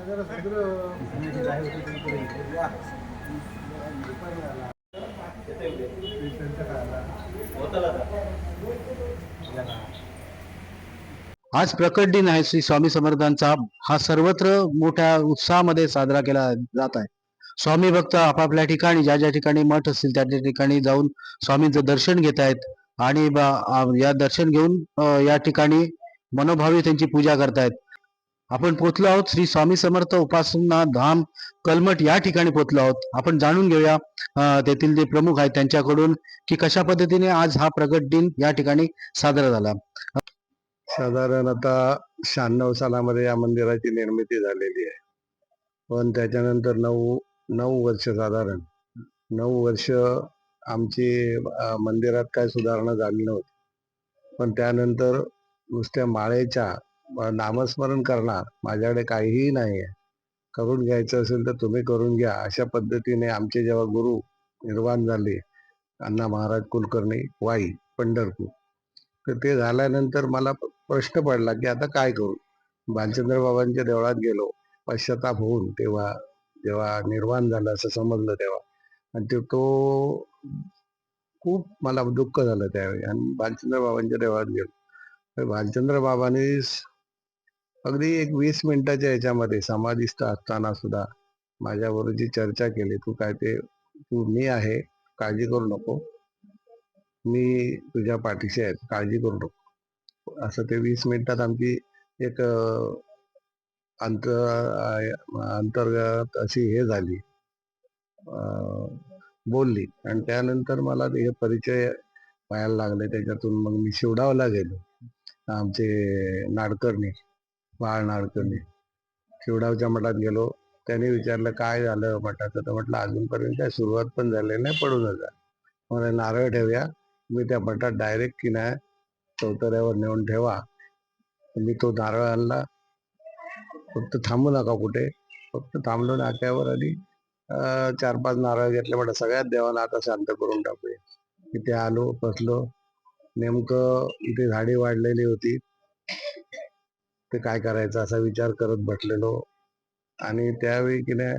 आज प्रकट दिन आहे श्री स्वामी समर्थांचा. हा सर्वत्र मोठ्या उत्साहामध्ये साजरा केला जात आहे. स्वामी भक्त आपापल्या ठिकाणी ज्या ज्या ठिकाणी मठ असतील त्या त्या ठिकाणी जाऊन स्वामींचं दर्शन घेत आहेत आणि या दर्शन घेऊन या ठिकाणी मनोभावी त्यांची पूजा करतायत. आपण पोहोचलो आहोत श्री स्वामी समर्थ उपासना धाम कलमठ या ठिकाणी पोहोचलो आहोत. आपण जाणून घेऊया तेथील जे प्रमुख आहेत त्यांच्याकडून की कशा पद्धतीने आज हा प्रकट दिन या ठिकाणी साजरा झाला. साधारण आता 96 सालामध्ये या मंदिराची निर्मिती झालेली आहे. पण त्याच्यानंतर 9 वर्ष साधारण 9 वर्ष आमची मंदिरात काय सुधारणा झाली नव्हती. पण त्यानंतर नुसत्या माळेच्या नामस्मरण करणार माझ्याकडे काहीही नाही आहे, करून घ्यायचं असेल तर तुम्ही करून घ्या, अशा पद्धतीने आमचे जेव्हा गुरु निर्वाण झाले अण्णा महाराज कुलकर्णी वाई पंढरपूर, तर ते झाल्यानंतर मला प्रश्न पडला की आता काय करू. भालचंद्र बाबांच्या देवळात गेलो पश्चाताप होऊन, तेव्हा जेव्हा निर्वाण झालं असं समजलं तेव्हा, आणि तो खूप मला दुःख झालं त्यावेळी. आणि भालचंद्र बाबांच्या देवळात गेलो. भालचंद्र बाबांनी अगदी एक 20 मिनिटाच्या याच्यामध्ये समाधिस्थ असताना सुद्धा माझ्याबरोबर जी चर्चा केली, मी आहे, काळजी करू नको, मी तुझ्या पाठीशी आहे, काळजी करू नको, असं ते 20 मिनिटात आमची एक अंतर्गत अशी हे झाली, बोलली. आणि त्यानंतर मला हे परिचय व्हायला लागले. त्याच्यातून मग मी शिवडावला गेलो. आमचे नाडकर्णी, बाळ नाडकर्णी, शिवडावच्या मठात गेलो. त्यांनी विचारलं काय झालं मठाचं, तर म्हटलं अजूनपर्यंत काय सुरुवात पण झालेली नाही, पडूनच आहे. मला नारळ ठेवूया, मी त्या मठात डायरेक्ट की नाही चौतऱ्यावर नेऊन ठेवा. मी तो नारळ आणला. फक्त थांबू नका कुठे, फक्त थांबलो नाक्यावर आणि 4-5 नारळ घेतले. म्हटलं सगळ्यात देवाला आता शांत करून टाकूया. इथे आलो, बसलो. नेमकं इथे झाडी वाढलेली होती, ते काय करायचं असा विचार करत बसलेलो. आणि त्यावेळी की नाही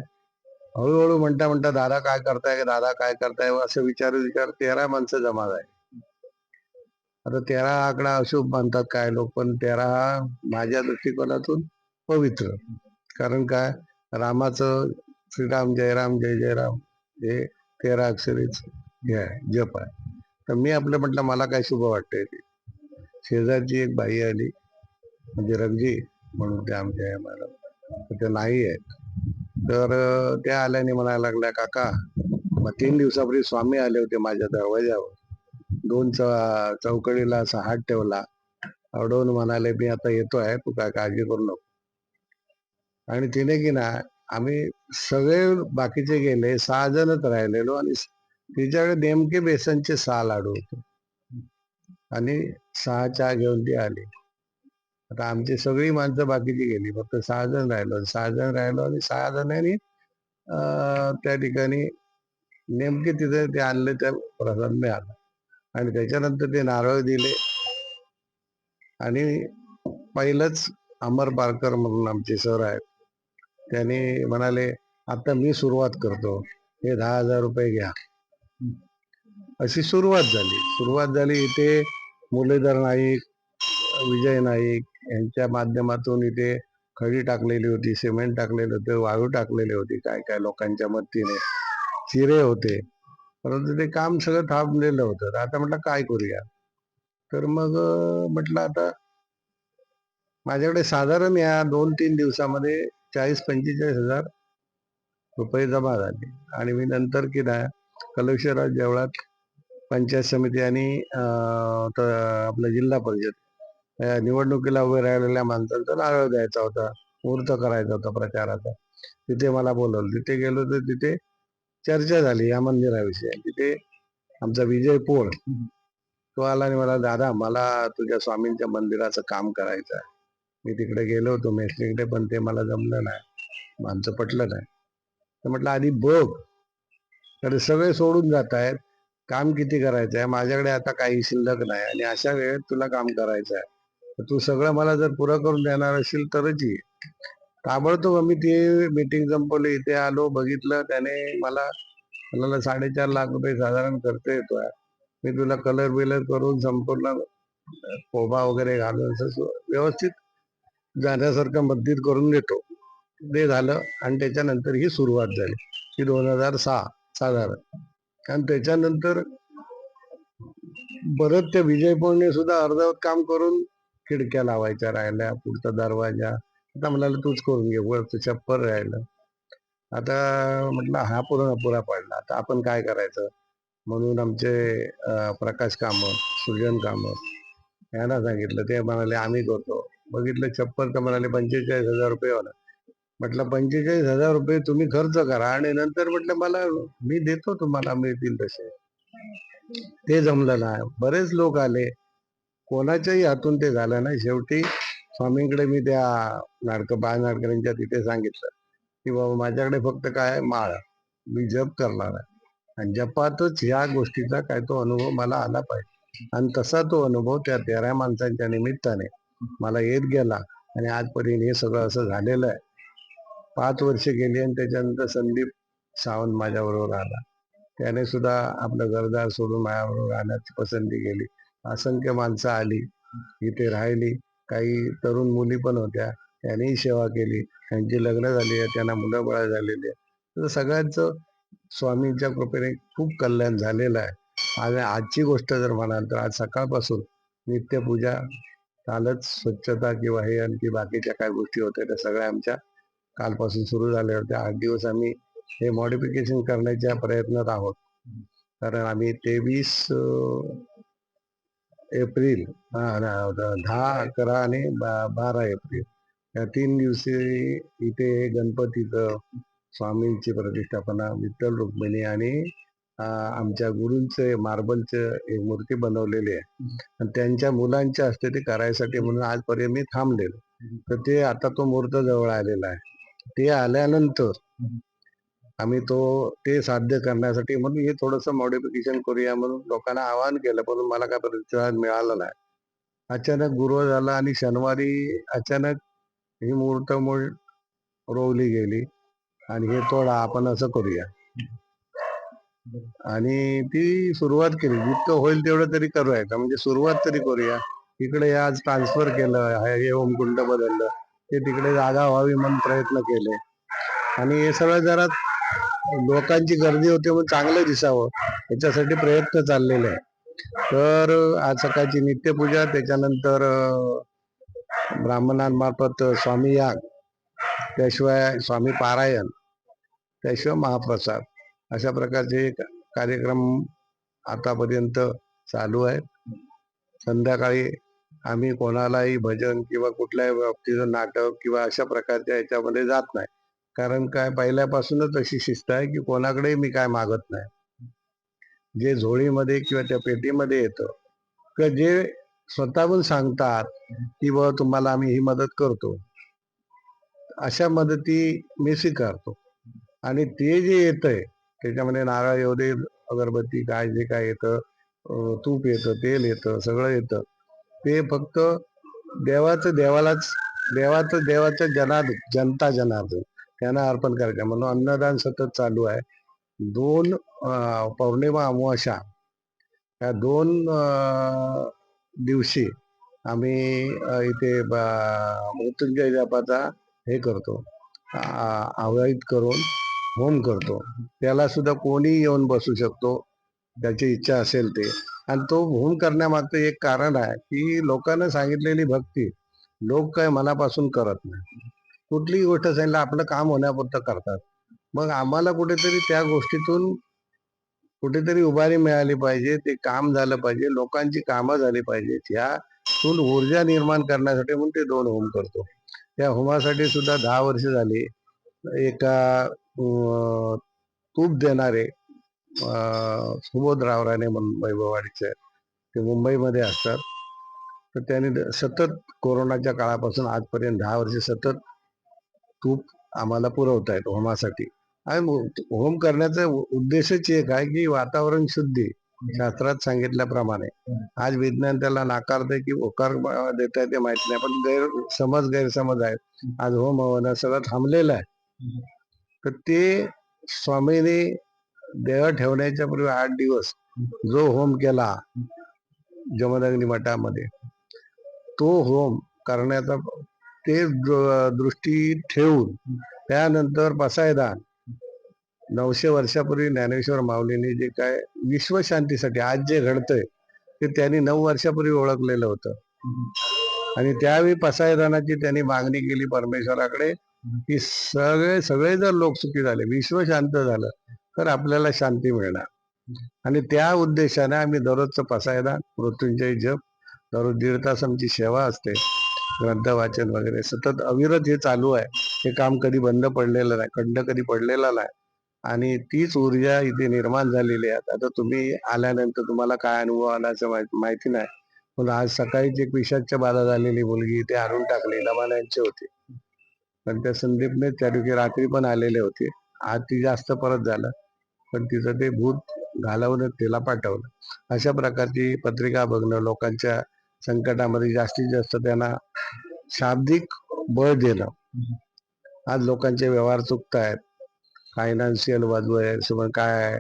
हळूहळू म्हणता म्हणता दादा काय करताय, दादा काय करताय, असं विचार 13 माणसं जमा झाली. आता 13 आकडा अशुभ मानतात काय लोक, पण 13 हा माझ्या दृष्टिकोनातून पवित्र. कारण काय, रामाचं श्रीराम जय राम जय जय राम हे 13 अक्षरीच हे आहे, जप आहे. तर मी आपलं म्हटलं मला काय शुभ वाटतंय. ते शेजारची एक बाई आली, म्हणजे रंगजी म्हणून ते आमच्या मॅडम, ते नाही आहेत. तर त्या आल्याने म्हणायला लागल्या काका, मग 3 दिवसापूर्वी स्वामी आले होते माझ्या दरवाजावर, 2 चौकडीला असा हात ठेवला, अडवून म्हणाले मी आता येतो आहे, तू काय काळजी करू नको. आणि तिने की ना, आम्ही सगळे बाकीचे गेले, 6 जणच राहिलेलो, आणि तिच्याकडे नेमके बेसनचे 6 लाडू होते आणि 6 चहा घेऊन ती आली. आता आमची सगळी माणसं बाकीची गेली, फक्त 6 जण राहिलो. 6 जण राहिलो आणि 6 जणांनी त्या ठिकाणी नेमके तिथे ते आणले, त्या प्रसाद मिळाला. आणि त्याच्यानंतर ते नारळ दिले. आणि पहिलंच अमर पारकर म्हणून आमचे सर आहेत, त्यांनी म्हणाले आता मी सुरुवात करतो, हे 10,000 रुपये घ्या. अशी सुरुवात झाली. इथे मुरलीधर नाईक, विजय नाईक यांच्या माध्यमातून इथे खडी टाकलेली होती, सिमेंट टाकलेले होते, वाळू टाकलेली होती, काय काय लोकांच्या मदतीने चिरे होते. परंतु ते काम सगळं थांबलेलं होतं. तर आता म्हटलं काय करूया. तर मग म्हटलं आता माझ्याकडे साधारण या 2-3 दिवसामध्ये 40-45 हजार रुपये जमा झाले. आणि मी नंतर की नाही कलेश्वराज देवळात पंचायत समिती आणि आपलं जिल्हा परिषद निवडणुकीला उभे राहिलेल्या माणसांचा नारळ द्यायचा होता, मुहूर्त करायचा होता प्रचाराचा. तिथे मला बोलवलं. तिथे गेलो तर तिथे चर्चा झाली या मंदिराविषयी. तिथे आमचा विजय पोळ तो आला आणि मला दादा मला तुझ्या स्वामींच्या मंदिराचं काम करायचं आहे. मी तिकडे गेलो होतो मेस्ट्रीकडे, पण ते मला जमलं नाही, आमचं पटलं नाही. तर म्हटलं आधी बघ, तर सगळे सोडून जात आहेत, काम किती करायचं आहे, माझ्याकडे आता काही शिल्लक नाही, आणि अशा वेळेत तुला काम करायचं आहे, तर तू सगळं मला जर पुरं करून देणार असेल तरच ये. ताबडतोब आम्ही ते मीटिंग संपवली, इथे आलो, बघितलं. त्याने मला म्हणाला 4.5 लाख रुपये साधारण खर्च येतोय. मी तुला कलर बिलर करून संपूर्ण कोबा वगैरे घालून असं व्यवस्थित जाण्यासारखं मदत करून देतो. ते झालं आणि त्याच्यानंतर ही सुरुवात झाली ही 2006 साधारण. आणि त्याच्यानंतर परत त्या विजय पवनने सुद्धा अर्धवट काम करून खिडक्या लावायच्या राहिल्या, पुढचा दरवाजा. आता म्हणाले तूच करून घे, वरचं छप्पर राहिलं. आता म्हटलं हा पुरा पडला, आता आपण काय करायचं. म्हणून आमचे प्रकाश कामत, सृजन कामत यांना सांगितलं. ते म्हणाले आम्ही करतो. बघितलं छप्पर, तर म्हणाले 45,000 रुपये होणार. म्हटलं 45,000 रुपये तुम्ही खर्च करा आणि नंतर म्हटलं मला मी देतो, तुम्हाला मिळतील तसे. ते जमलं नाही. बरेच लोक आले, कोणाच्याही हातून ते झालं नाही. शेवटी स्वामींकडे मी त्या बाळ नाडकर्णींच्या तिथे सांगितलं की बाबा माझ्याकडे फक्त काय माळ, मी जप करणार आहे आणि जपातच ह्या गोष्टीचा काय तो अनुभव मला आला पाहिजे. आणि तसा तो अनुभव त्या 13 माणसांच्या निमित्ताने मला येत गेला आणि आजपर्यंत हे सगळं असं झालेलं आहे. 5 वर्ष गेली आणि त्याच्यानंतर संदीप सावंत माझ्याबरोबर आला. त्याने सुद्धा आपलं घरदार सोडून माझ्याबरोबर राहण्याची पसंती केली. असंख्य माणसं आली, इथे राहिली. काही तरुण मुली पण होत्या, त्यांनीही सेवा केली. त्यांची लग्न झाली आहे, त्यांना मुलं बाळ झालेली आहे. तर सगळ्यांचं स्वामींच्या कृपेने खूप कल्याण झालेलं आहे. आणि आजची गोष्ट जर म्हणाल तर आज सकाळपासून नित्यपूजा, कालच स्वच्छता किंवा हे आणखी बाकीच्या काय गोष्टी होत्या त्या सगळ्या आमच्या कालपासून सुरू झाल्या होत्या. 8 दिवस आम्ही हे मॉडिफिकेशन करण्याच्या प्रयत्नात आहोत. कारण आम्ही 23 एप्रिल 10, 11 आणि 12 एप्रिल या 3 दिवशी इथे गणपतीचं, स्वामींची प्रतिष्ठापना, विठ्ठल रुक्मिणी आणि आमच्या गुरूंचे मार्बलचे एक मूर्ती बनवलेली आहे आणि त्यांच्या मुलांच्या हस्ते ते करायसाठी म्हणून आजपर्यंत मी थांबलेलो. तर ते आता तो मुहूर्त जवळ आलेला आहे. ते आल्यानंतर आम्ही ते साध्य करण्यासाठी म्हणून हे थोडंसं मॉडिफिकेशन करूया म्हणून लोकांना आवाहन केलं, पण मला काय प्रतिसाद मिळाला नाही. अचानक गुरुवार झाला आणि शनिवारी अचानक ही मुहूर्त रोवली गेली आणि हे तोडा आपण असं करूया आणि ती सुरुवात केली. जितकं होईल तेवढं तरी करूया का, म्हणजे सुरुवात तरी करूया. इकडे आज ट्रान्सफर केलं, हे होमकुंड बदललं, ते तिकडे जागा व्हावी म्हणून प्रयत्न केले आणि हे सगळं जरा लोकांची गर्दी होते म्हणून चांगलं दिसावं याच्यासाठी प्रयत्न चाललेले आहे. तर आज सकाळची नित्यपूजा, त्याच्यानंतर ब्राह्मणांमार्फत स्वामी याग, त्याशिवाय स्वामी पारायण, त्याशिवाय महाप्रसाद, अशा प्रकारचे कार्यक्रम आतापर्यंत चालू आहेत. संध्याकाळी आम्ही कोणालाही भजन किंवा कुठल्याही बाबतीचं नाटक किंवा अशा प्रकारच्या याच्यामध्ये जात नाही. कारण काय, पहिल्यापासूनच अशी शिस्त आहे की कोणाकडे मी काय मागत नाही. जे झोळीमध्ये किंवा त्या पेटीमध्ये येतं किंवा जे स्वतःहून सांगतात की बाबा तुम्हाला आम्ही ही मदत करतो, अशा मदती मी स्वीकारतो. आणि ते जे येतंय त्याच्यामध्ये नारळ येऊ दे, अगरबत्ती, काय जे काय येतं, तूप येतं, तेल येतं, सगळं येतं, ते फक्त देवाचं जनता जनार्दन त्यांना अर्पण करायचं म्हणून अन्नदान सतत चालू आहे. 2 पौर्णिमा अमावास्या या 2 दिवशी आम्ही इथे मृत्युंजय जपाचा हे करतो, आवाहित करून होम करतो. त्याला सुद्धा कोणी येऊन बसू शकतो, त्याची इच्छा असेल ते. आणि तो होम करण्यामागचं एक कारण आहे की लोकांना सांगितलेली भक्ती लोक काय मनापासून करत नाही. कुठलीही गोष्ट सांगितलं आपलं काम होण्यापुरतं करतात. मग आम्हाला कुठेतरी त्या गोष्टीतून कुठेतरी उभारी मिळाली पाहिजे, ते काम झालं पाहिजे, लोकांची कामं झाली पाहिजेत, ह्यातून ऊर्जा निर्माण करण्यासाठी म्हणून ते 2 होम करतो. त्या होमासाठी सुद्धा 10 वर्ष झाली. एका तूप देणारे सुबोध रावराणे म्हणून वैभववाडीचे, ते मुंबईमध्ये असतात. तर त्यांनी सतत कोरोनाच्या काळापासून आजपर्यंत 10 वर्ष सतत तूप आम्हाला पुरवता येतो होमासाठी. आणि होम करण्याचा उद्देशच एक आहे की वातावरण शुद्धी शास्त्रात सांगितल्याप्रमाणे. आज विज्ञान त्याला नाकारते की होकार देत आहे ते माहित नाही, पण गैरसमज आहेत. आज होम हवन सगळं थांबलेलं आहे. तर ते स्वामींनी देह ठेवण्याच्या पूर्वी 8 दिवस जो होम केला जमदग्नी मठामध्ये, तो होम करण्याचा ते दृष्टी ठेवून त्यानंतर पसायदान 900 वर्षापूर्वी ज्ञानेश्वर माऊलींनी जे काय विश्वशांतीसाठी आज जे घडतंय ते त्यांनी 9 वर्षापूर्वी ओळखलेलं होतं. आणि त्यावेळी पसायदानाची त्यांनी मागणी केली परमेश्वराकडे की सगळे जर लोक सुखी झाले, विश्व शांत झालं, तर आपल्याला शांती मिळणार. आणि त्या उद्देशाने आम्ही दररोजचं पसायदान, मृत्युंजय जप, दररोज 1.5 तास आमची सेवा असते, ग्रंथ वाचन वगैरे सतत अविरत हे चालू आहे. हे काम कधी बंद पडलेलं नाही, खंड कधी पडलेला नाही. आणि तीच ऊर्जा इथे निर्माण झालेली आहे. आता तुम्ही आल्यानंतर तुम्हाला काय अनुभव आल्याचं माहिती नाही, पण आज सकाळीच एक विषाच्या बाधा झालेली मुलगी इथे आणून टाकली, दमान्यांची होती. पण त्या संदीपने त्या दिवशी रात्री पण आलेले होते. आज ती जास्त परत झालं, पण तिचं ते भूत घालवून तिला पाठवलं. अशा प्रकारची पत्रिका बघणं, लोकांच्या संकटामध्ये जास्तीत जास्त त्यांना शाब्दिक बळ देणं. आज लोकांचे व्यवहार चुकतायत, फायनान्शियल बाजू आहे, समज काय आहे,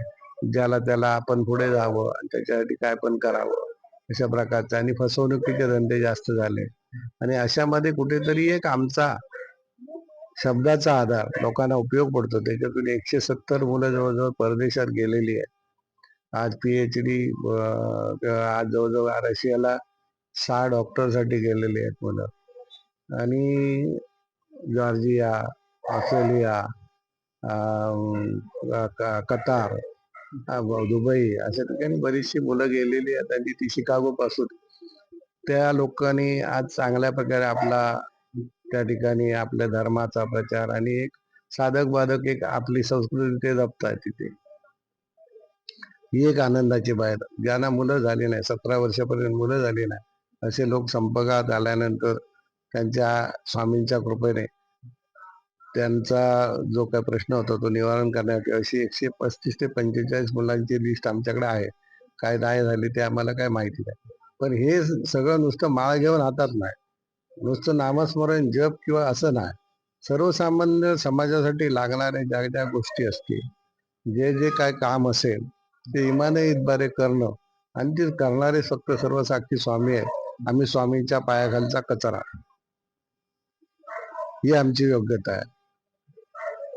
ज्याला त्याला आपण पुढे जावं आणि त्याच्यासाठी काय पण करावं अशा प्रकारचं, आणि फसवणुकीचे धंदे जास्त झाले. आणि अशामध्ये कुठेतरी एक आमचा शब्दाचा आधार लोकांना उपयोग पडतो. त्याच्यातून 170 मुलं जवळजवळ परदेशात गेलेली आहेत. आज PhD, आज जवळजवळ रशियाला 6 डॉक्टरसाठी गेलेली आहेत मुलं. आणि जॉर्जिया, ऑस्ट्रेलिया, कतार, दुबई अशा ठिकाणी बरीचशी मुलं गेलेली आहेत. आणि ती शिकागो पासून त्या लोकांनी आज चांगल्या प्रकारे आपला त्या ठिकाणी आपल्या धर्माचा प्रचार आणि एक साधक बाधक एक आपली संस्कृती ते जपतायत तिथे. ही एक आनंदाची बाहेर. ज्यांना मुलं झाली नाही, 17 वर्षापर्यंत मुलं झाली नाही, असे लोक संपर्कात आल्यानंतर त्यांच्या स्वामींच्या कृपेने त्यांचा जो काही प्रश्न होता तो निवारण करण्यासाठी अशी 135 ते 45 मुलांची लिस्ट आमच्याकडे आहे. काय नाही झाली ते आम्हाला काय माहिती नाही. पण हे सगळं नुसतं माळ घेऊन हातात नाही, नुसतं नामस्मरण जप किंवा असं नाही. सर्वसामान्य समाजासाठी लागणाऱ्या ज्या ज्या गोष्टी असतील, जे जे काय काम असेल ते इमाने इतबारे करणं. आणि ते करणारे फक्त सर्व साक्षी स्वामी आहेत. आम्ही स्वामींच्या पायाखालचा कचरा, ही आमची योग्यता आहे.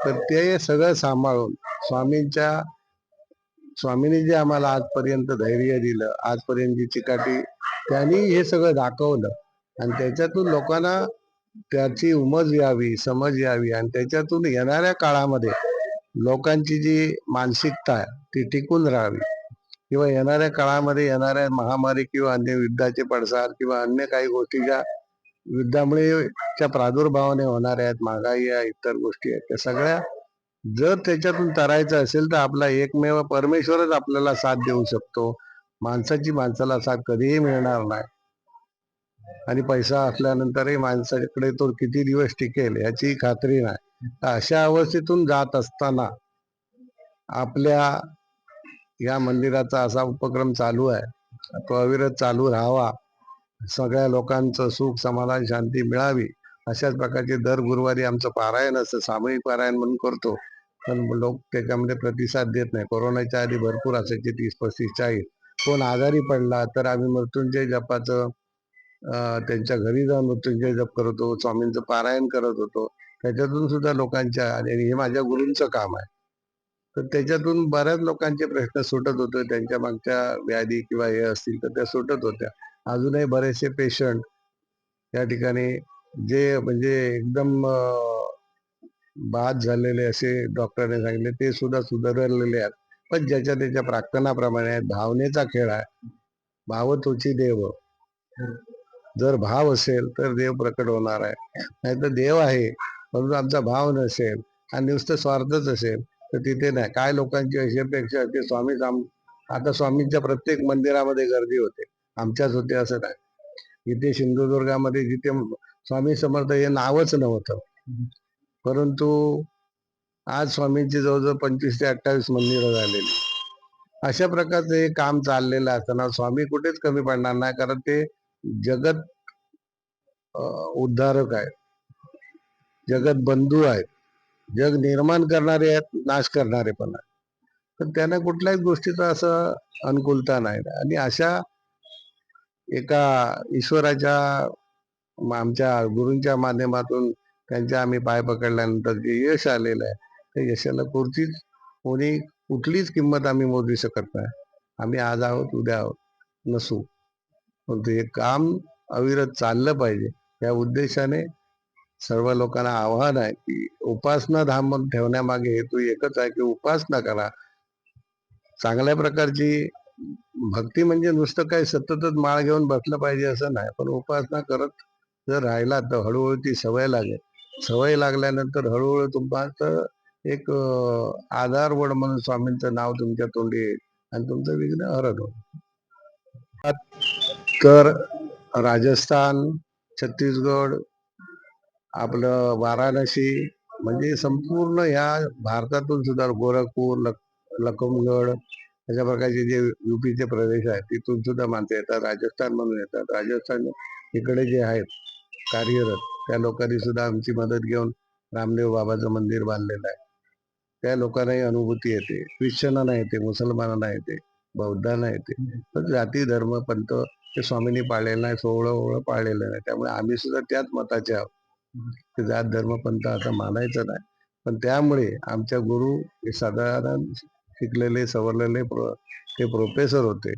तर ते सगळं सांभाळून स्वामींनी जे आम्हाला आजपर्यंत धैर्य दिलं, आजपर्यंत जी चिकाटी, त्यांनी हे सगळं दाखवलं. आणि त्याच्यातून लोकांना त्याची उमज यावी, समज यावी, आणि त्याच्यातून येणाऱ्या काळामध्ये लोकांची जी मानसिकता आहे ती टिकून राहावी, किंवा येणाऱ्या काळामध्ये येणाऱ्या महामारी किंवा अन्य युद्धाचे पडसाद किंवा अन्य काही गोष्टी ज्या युद्धामुळे च्या प्रादुर्भावाने होणाऱ्या आहेत, महागाई आहे, इतर गोष्टी आहेत, त्या सगळ्या जर त्याच्यातून तरायचं असेल तर आपला एकमेव परमेश्वरच आपल्याला साथ देऊ शकतो. माणसाची माणसाला साथ कधीही मिळणार नाही. आणि पैसा असल्यानंतरही माणसाकडे तो किती दिवस टिकेल याची खात्री नाही. तर अशा अवस्थेतून जात असताना आपल्या या मंदिराचा असा उपक्रम चालू आहे, तो अविरत चालू राहावा, सगळ्या लोकांचं सुख समाधान शांती मिळावी, अशाच प्रकारचे दर गुरुवारी आमचं पारायण असतं. सामूहिक पारायण म्हणून करतो, पण लोक त्याच्यामध्ये प्रतिसाद देत नाही. कोरोनाच्या आधी भरपूर असायचे, 30, 35, 40. कोण आजारी पडला तर आम्ही मृत्युंजय जपाचं त्यांच्या घरी जाऊन मृत्युंजय जप करत होतो, स्वामींचं पारायण करत होतो. त्याच्यातून सुद्धा लोकांच्या, आणि हे माझ्या गुरूंचं काम आहे, तर त्याच्यातून बऱ्याच लोकांचे प्रश्न सुटत होते. त्यांच्या मागच्या व्याधी किंवा हे असतील तर त्या सुटत होत्या. अजूनही बरेचसे पेशंट या ठिकाणी जे म्हणजे एकदम बाद झालेले असे डॉक्टरने सांगितले ते सुद्धा सुधारलेले आहेत. पण ज्याच्या त्याच्या प्रार्थनाप्रमाणे भावनेचा खेळ आहे. भाव तोची देव. जर भाव असेल तर देव प्रकट होणार आहे, नाही तर देव आहे परंतु आमचा भाव नसेल आणि नुसतं स्वार्थच असेल तर तिथे नाही. काय लोकांची अशी अपेक्षा ते स्वामी आता स्वामींच्या प्रत्येक मंदिरामध्ये गर्दी होते, आमच्याच होते असं नाही. इथे सिंधुदुर्गामध्ये जिथे स्वामी समर्थ हे नावच नव्हतं, परंतु आज स्वामींची जवळजवळ 25 ते 28 मंदिरं झालेली. अशा प्रकारचं हे काम चाललेलं असताना स्वामी कुठेच कमी पडणार नाही, कारण ते जगत उद्धारक आहेत, जगत बंधू आहेत, जग निर्माण करणारे आहेत, नाश करणारे पण आहेत. तर त्यांना कुठल्याच गोष्टीचं असं अनुकूलता नाही. आणि अशा एका ईश्वराच्या आमच्या गुरूंच्या माध्यमातून त्यांच्या आम्ही पाय पकडल्यानंतर जे यश आलेलं आहे, त्या यशाला कुठलीच किंमत आम्ही मोजू शकत नाही. आम्ही आज आहोत, उद्या आहोत, नसू, परंतु हे काम अविरत चाललं पाहिजे या उद्देशाने सर्व लोकांना आव्हान आहे की उपासना धाम ठेवण्यामागे हेतू एकच आहे की उपासना करा. चांगल्या प्रकारची भक्ती म्हणजे नुसतं काय सततच माळ घेऊन बसलं पाहिजे असं नाही, पण उपासना करत जर राहिला तर हळूहळू ती सवय लागेल. सवय लागल्यानंतर हळूहळू तुमचं एक आधारवड म्हणून स्वामींचं नाव तुमच्या तोंडी येईल आणि तुमचं विघ्न हरण होईल. तर राजस्थान, छत्तीसगड, आपलं वाराणसी, म्हणजे संपूर्ण ह्या भारतातून सुद्धा गोरखपूर, लखनगड अशा प्रकारचे जे युपीचे प्रदेश आहेत तिथून सुद्धा माणसं येतात, राजस्थान म्हणून येतात. राजस्थान इकडे जे आहेत कार्यरत त्या लोकांनी सुद्धा आमची मदत घेऊन रामदेव बाबाचं मंदिर बांधलेलं आहे. त्या लोकांनाही अनुभूती येते. ख्रिश्चनांना येते, मुसलमानांना येते, बौद्धांना येते. पण जाती धर्म पंथ ते स्वामींनी पाळलेलं नाही, सोहळं पाळलेलं नाही. त्यामुळे आम्ही सुद्धा त्याच मताचे आहोत. ते जात धर्म पंथ आता मानायचं नाही. पण त्यामुळे आमच्या गुरु हे साधारण शिकलेले सवरलेले ते प्रोफेसर होते.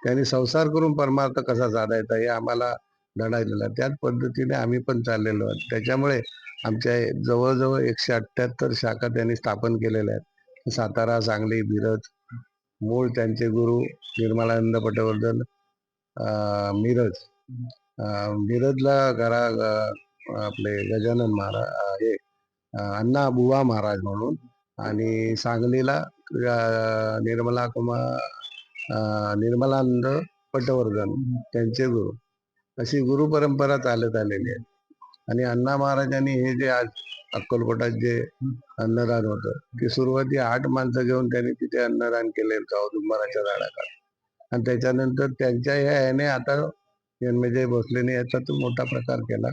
त्यांनी संसार करून परमार्थ कसा साधायचा हे आम्हाला धडा दिला. त्याच पद्धतीने आम्ही पण चाललेलो आहोत. त्याच्यामुळे आमच्या जवळजवळ 178 शाखा त्यांनी स्थापन केलेल्या आहेत. सातारा, सांगली, मिरज. मूळ त्यांचे गुरु निर्मलानंद पटवर्धन मिरज. मिरजला आपले गजानन महाराज हे अण्णा बुवा महाराज म्हणून, आणि सांगलीला निर्मलानंद पटवर्धन त्यांचे गुरु. अशी गुरु परंपरा चालत आलेली आहे. आणि अण्णा महाराजांनी हे जे आज अक्कलकोटात जे अन्नदान होतं ते सुरुवाती 8 माणसं घेऊन त्यांनी तिथे अन्नदान केले औदुंबराच्या झाडाखाली. आणि त्याच्यानंतर त्यांच्या ह्याने आता जन्मेजय भोसलेने याचा तो मोठा प्रकार केला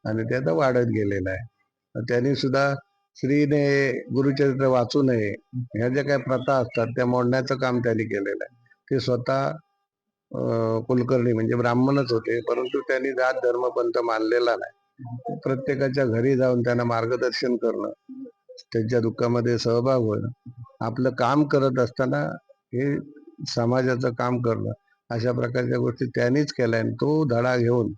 आणि ते आता वाढत गेलेला आहे. त्यांनी सुद्धा स्त्रीने गुरुचरित्र वाचू नये ह्या ज्या काही प्रथा असतात त्या मोडण्याचं काम त्यांनी केलेलं आहे. ते स्वतः कुलकर्णी म्हणजे ब्राह्मणच होते, परंतु त्यांनी जात धर्म पंथ मानलेला नाही. प्रत्येकाच्या घरी जाऊन त्यांना मार्गदर्शन करणं, त्यांच्या दुःखामध्ये सहभाग होणं, आपलं काम करत असताना हे समाजाचं काम करणं, अशा प्रकारच्या गोष्टी त्यांनीच केल्या. आणि तो धडा घेऊन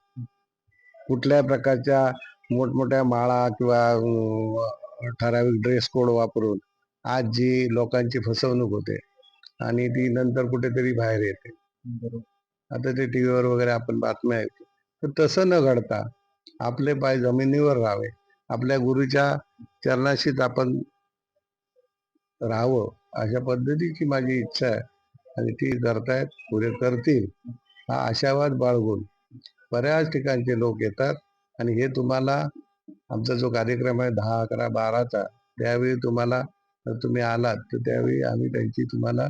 कुठल्या प्रकारच्या मोठमोठ्या माळा किंवा ठराविक ड्रेस कोड वापरून आज जी लोकांची फसवणूक होते आणि ती नंतर कुठेतरी बाहेर येते. आता ते टीव्हीवर वगैरे आपण बातम्या ऐकतो. तर तसं न घडता आपले पाय जमिनीवर राहावे, आपल्या गुरुच्या चरणाशीच आपण राहावं, अशा पद्धतीची माझी इच्छा आहे. आणि ती करतायत, पुढे करतील हा आशावाद बाळगून बऱ्याच ठिकाणचे लोक येतात. आणि हे तुम्हाला आमचा जो कार्यक्रम आहे 10, 11, 12चा, त्यावेळी तुम्हाला जर तुम्ही आलात तर त्यावेळी आम्ही त्यांची तुम्हाला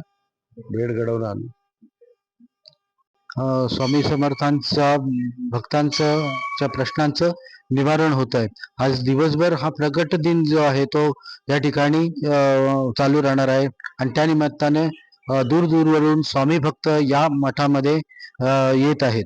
भेट घडवून आणू. स्वामी समर्थांच्या भक्तांच्या प्रश्नांचं निवारण होत आहे. आज दिवसभर हा प्रगट दिन जो आहे तो या ठिकाणी चालू राहणार आहे आणि त्या निमित्ताने दूर दूरवरून स्वामी भक्त या मठामध्ये येत आहेत.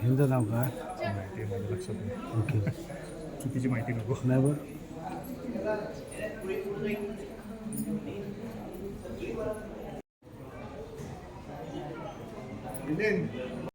ह्यांचं नाव काय? ते माझ्या लक्षात नाही. ओके, चुकीची माहिती नको. नाही बरं. लेंथ